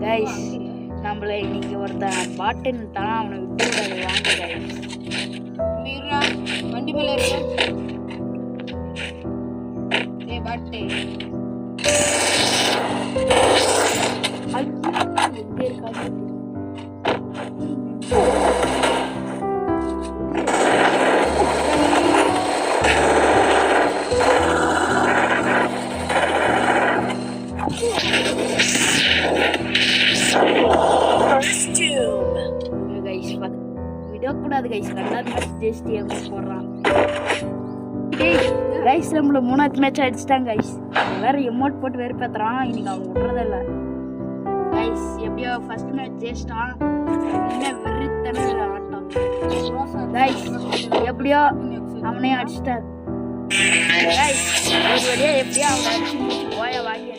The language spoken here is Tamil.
கைஸ் நம்மள இன்னைக்கு ஒருத்தன் பாட்டுன்னு தான் அவனை விட்டு விடாது வாங்க கைஸ். வண்டி மேல இருக்க ஏ பாட்டு எங்க இருக்காது விடக்கூடாது கைஸ். ரெண்டாவது மேட்ச் ஜெயிச்சிட்டே போடுறான் கைஸ். நம்மள மூணாவது மேட்ச் அடிச்சிட்டாங்க கைஸ். வேற எமோட் போட்டு வெறுப்பேத்துறான். இன்னைக்கு அவன் விட்றதில்ல கைஸ். எப்படியோ ஃபர்ஸ்ட் மேட்ச் ஜெயிச்சிட்டான். இன்னும் வெறித்தனத்தில் ஆட்டம் கைஸ். எப்படியோ அவனையும் அடிச்சிட்டார் கைஸ். ஒரு வழியா எப்படியோ அவனை அடிச்சு போய வாங்கி